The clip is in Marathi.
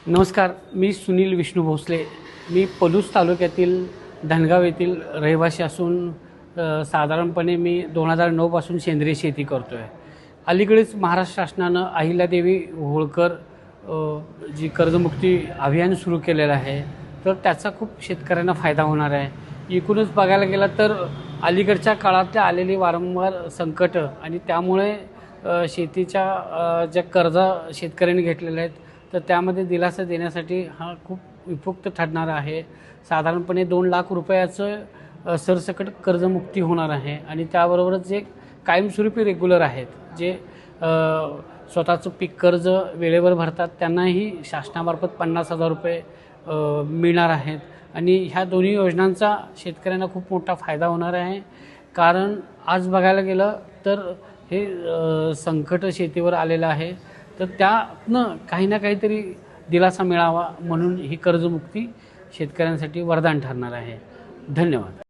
नमस्कार, मी सुनील विष्णू भोसले. मी पलूस तालुक्यातील धनगाव येथील रहिवासी असून साधारणपणे मी 2009 पासून सेंद्रिय शेती करतो आहे. अलीकडेच महाराष्ट्र शासनानं अहिल्यादेवी होळकर जी कर्जमुक्ती अभियान सुरू केलेलं आहे, तर त्याचा खूप शेतकऱ्यांना फायदा होणार आहे. एकूणच बघायला गेलं तर अलीकडच्या काळातल्या आलेली वारंवार संकट आणि त्यामुळे शेतीच्या ज्या कर्जा शेतकऱ्यांनी घेतलेल्या आहेत, तर त्यामध्ये दिलासा देण्यासाठी हा खूप उपयुक्त ठरणार आहे. साधारणपणे 2 लाख रुपयाचं सरसकट कर्जमुक्ती होणार आहे आणि त्याबरोबरच जे कायमस्वरूपी रेग्युलर आहेत, जे स्वतःचं पीक कर्ज वेळेवर भरतात, त्यांनाही शासनामार्फत 50,000 रुपये मिळणार आहेत. आणि ह्या दोन्ही योजनांचा शेतकऱ्यांना खूप मोठा फायदा होणार आहे. कारण आज बघायला गेलं तर हे संकट शेतीवर आलेलं आहे, तर त्यातनं काही ना काहीतरी दिलासा मिळावा म्हणून ही कर्जमुक्ती शेतकऱ्यांसाठी वरदान ठरणार आहे. धन्यवाद.